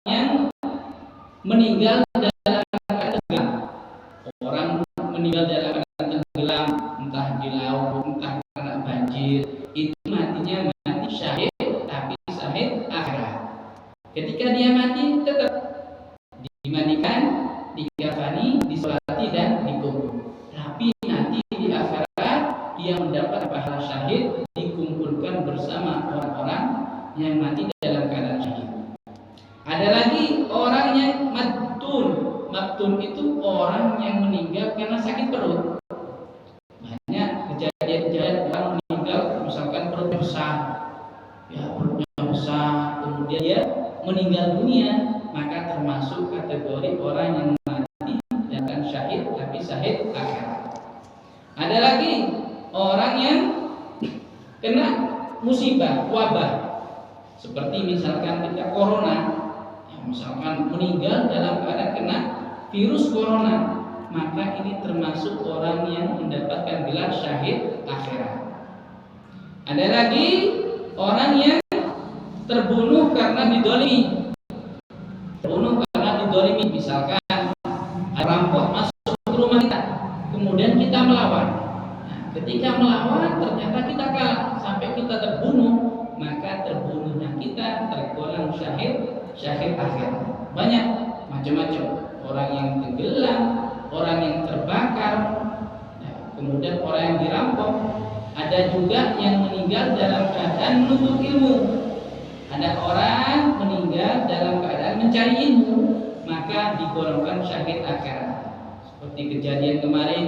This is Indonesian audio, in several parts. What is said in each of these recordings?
yang meninggal dalam keadaan tenggelam. Orang meninggal dalam keadaan tenggelam, entah di laut, entah karena banjir, itu matinya mati syahid, tapi syahid akhirat. Ketika dia mati tetap dimandikan, dikafani, disolati dan dikubur. Tapi nanti di akhirat dia mendapat pahala syahid, dikumpulkan bersama orang-orang yang mati dalam keadaan syahid. Ada lagi orang yang maktun. Maktun itu orang yang meninggal karena sakit perut. Banyak kejadian-kejadian orang meninggal misalkan perutnya besar, ya perutnya besar, kemudian dia meninggal dunia, maka termasuk kategori orang yang mati dan syahid, tapi syahid akhirat. Ada lagi orang yang kena musibah, wabah, seperti misalkan kita corona. Misalkan meninggal dalam keadaan kena virus corona, maka ini termasuk orang yang mendapatkan gelar syahid akhirat. Ada lagi orang yang terbunuh karena didolimi. Terbunuh karena didolimi, misalkan perampok masuk ke rumah kita, kemudian kita melawan. Nah, ketika melawan ternyata kita kalah sampai kita terbunuh, maka terbunuhnya kita tergolong syahid akhirat. Banyak macam-macam, orang yang tenggelam, orang yang terbakar, kemudian orang yang dirampok. Ada juga yang meninggal dalam keadaan menuntut ilmu. Ada orang meninggal dalam keadaan mencari ilmu, maka digolongkan syahid akhirat. Seperti kejadian kemarin,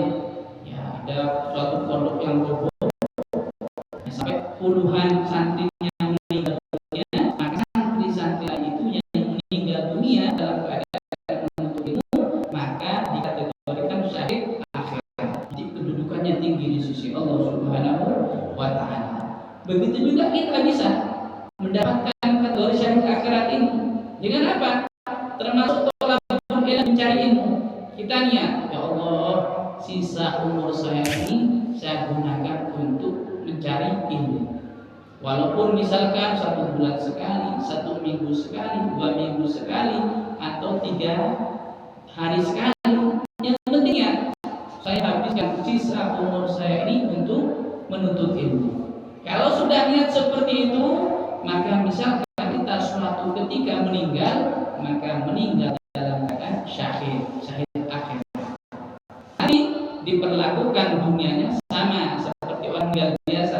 ya ada suatu pondok yang roboh sampai puluhan santri yang meninggal dunia, maka santri-santri itu yang meninggal dunia dalam keadaan menuntut ilmu, maka dikategorikan syahid akhirat. Jadi kedudukannya tinggi di sisi Allah Subhanahu wa Ta'ala. Begitu juga kita bisa mendapatkan kategori syahid akhirat ini dengan apa? Termasuk tolabul ilm, mencari ilmu. Kita niat, ya Allah, sisa umur saya ini saya gunakan untuk mencari ilmu. Walaupun misalkan 1 bulan sekali, 1 minggu sekali, 2 minggu sekali, atau 3 hari sekali, yang penting ya saya habiskan sisa umur saya ini untuk menuntut ilmu. Kalau sudah niat seperti itu, maka misalkan kita suatu ketika meninggal, maka meninggal dalam keadaan syahid akhir. Nanti diperlakukan dunianya sama seperti orang meninggal biasa,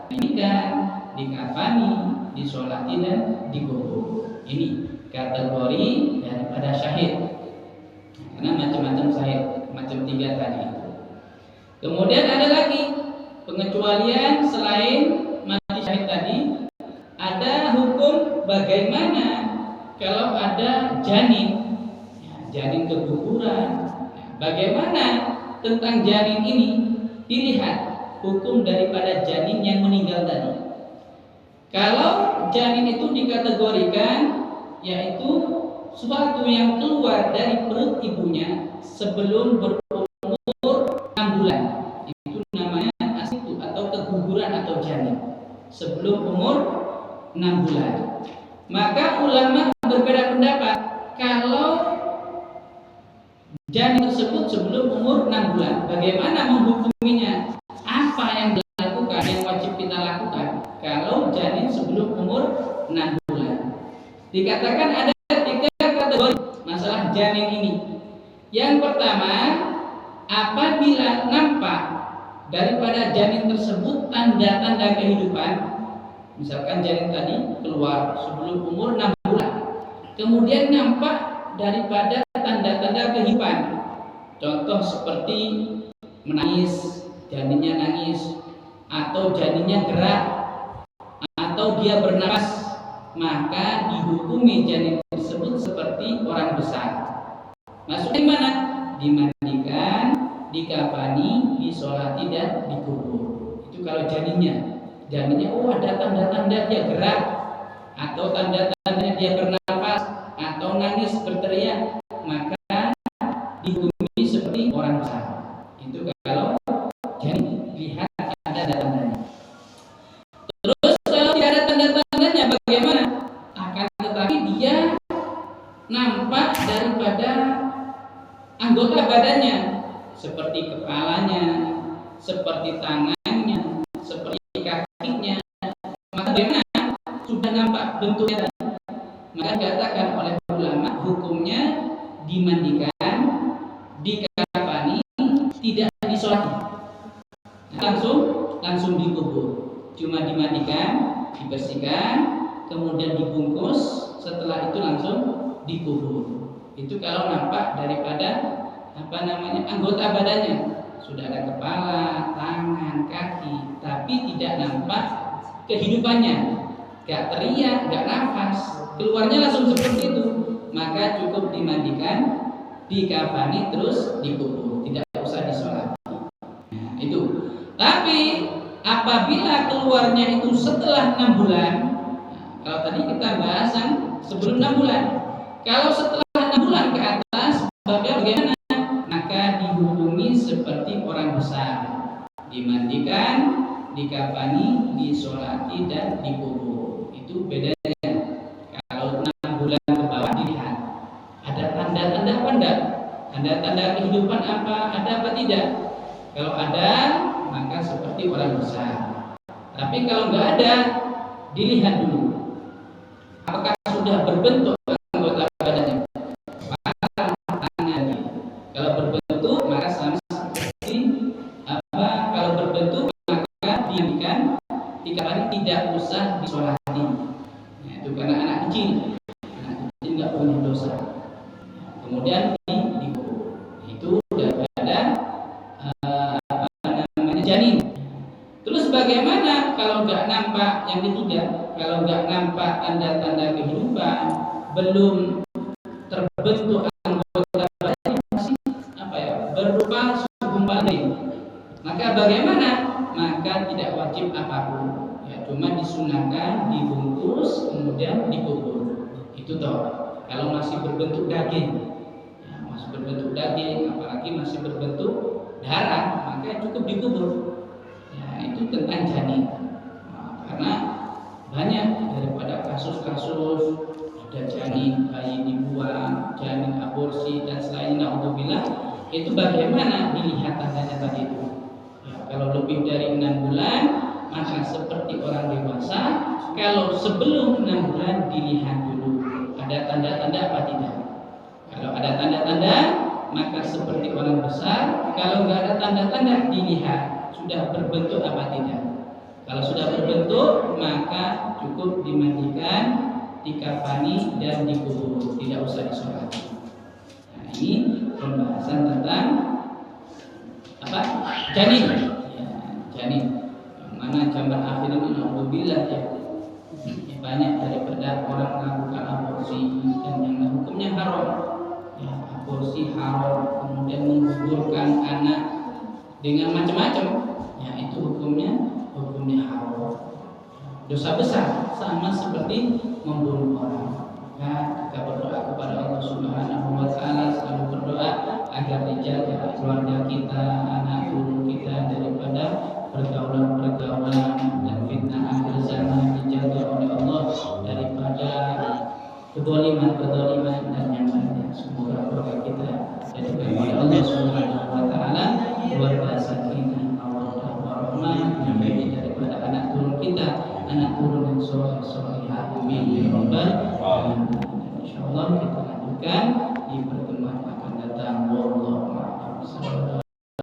dimandikan, dikafani, disolati dan dikubur. Ini kategori daripada syahid. Karena macam-macam syahid, macam 3 tadi. Kemudian ada lagi pengecualian selain mati syahid tadi. Ada hukum bagaimana kalau ada janin, janin keguguran. Bagaimana tentang janin ini? Dilihat hukum daripada janin yang meninggal tadi. Kalau janin itu dikategorikan yaitu suatu yang keluar dari perut ibunya sebelum berumur 6 bulan, itu namanya asitu atau keguguran atau janin sebelum umur 6 bulan. Maka ulama berbeda pendapat kalau janin tersebut sebelum umur 6 bulan, bagaimana menghukuminya? Apa yang dilakukan, yang wajib kita lakukan kalau janin sebelum umur 6 bulan? Dikatakan ada 3 kategori masalah janin ini. Yang pertama, apabila nampak daripada janin tersebut tanda-tanda kehidupan, misalkan janin tadi keluar sebelum umur 6 bulan, kemudian nampak daripada tanda-tanda kehidupan, contoh seperti menangis, janinnya nangis, atau janinnya gerak, atau dia bernapas, maka dihukumi janin tersebut seperti orang besar. Maksudnya gimana? Dimandikan, dikafani, disolati dan dikubur. Itu kalau janinnya oh ada tanda-tanda dia gerak, atau tanda-tanda dia bernapas, atau nangis berteriak, maka dihukumi seperti orang besar. Itu kalau janin lihat ada tanda-tandanya. Terus kalau tidak ada tanda-tandanya bagaimana? Akan tetapi dia nampak daripada anggota badannya, seperti kepalanya, seperti tangannya, seperti kakinya. Maka bagaimana sudah nampak bentuknya, maka dikatakan oleh ulama hukumnya dimandikan, dikafani, tidak disolati. Langsung dikubur. Cuma dimandikan, dibersihkan, kemudian dibungkus, setelah itu langsung dikubur. Itu kalau nampak daripada anggota badannya, sudah ada kepala, tangan, kaki, tapi tidak nampak kehidupannya, gak teriak, gak nafas, keluarnya langsung seperti itu, maka cukup dimandikan, dikafani, terus dikubur, tidak usah disolati. Nah, itu. Tapi apabila keluarnya itu setelah 6 bulan, kalau tadi kita bahasan sebelum 6 bulan, kalau setelah 6 bulan ke atas, bagaimana? Maka dihukumi seperti orang besar, dimandikan, dikafani, disolati, dan dikubur. Itu bedanya. Kalau 6 bulan ke bawah dilihat ada tanda-tanda apa enggak, tanda-tanda kehidupan apa, ada apa tidak. Kalau ada, maka seperti orang besar. Tapi kalau enggak ada, dilihat dulu apakah sudah berbentuk anggota badannya. Kalau berbentuk, maka sama seperti kalau berbentuk, maka dimandikan, dikafani, tidak usah disolati. Nah, itu karena anak kecil nggak punya dosa. Kemudian dikubur. Itu daripada janin. Terus bagaimana kalau nggak nampak yang ketiga? Kalau nggak nampak tanda-tanda kehidupan, belum terbentuk anggota badannya, masih berupa segumpal daging, maka bagaimana? Maka tidak wajib apapun, ya cuma disunahkan, dibungkus, kemudian dikubur. Itu toh. Kalau masih berbentuk daging, ya, masih berbentuk daging, apalagi masih berbentuk darah, maka cukup dikubur. Ya, itu tentang janin. Nah, karena banyak daripada kasus-kasus ada janin bayi dibuang, janin aborsi dan selainnya, naudzubillah. Itu bagaimana dilihat tandanya tadi itu. Ya, kalau lebih dari 6 bulan, maka seperti orang dewasa. Kalau sebelum 6 bulan, dilihat dulu ada tanda-tanda apa tidak. Kalau ada tanda-tanda, maka seperti orang besar. Kalau nggak ada tanda-tanda, dilihat sudah berbentuk apa tidak. Kalau sudah berbentuk, maka cukup dimandikan, dikafani, dan dikubur, tidak usah disolati. Nah, ini pembahasan tentang apa? Janin. Ya, janin. Yang mana zaman akhir ini naudzubillah ya. Banyak daripada orang melakukan aborsi dan yang hukumnya haram. Ya, aborsi haram, kemudian menggugurkan anak dengan macam-macam. Ya, itu hukumnya haram. Dosa besar, sama seperti membunuh orang. Maka kita berdoa kepada Allah Subhanahu wa taala, selalu berdoa agar dijaga keluarga kita, anak cucu kita daripada pergaulan-pergaulan dan fitnah akhir zaman, dijaga oleh Allah daripada kedoliman dan yang lainnya. Semoga keluarga kita dijadikan oleh Allah Subhanahu wa taala keluarga sakinah, mawaddah warahmah, daripada anak turun kita, anak turun yang soleh solehah. Amin ya rabbal alamin. Insyaallah kita lanjutkan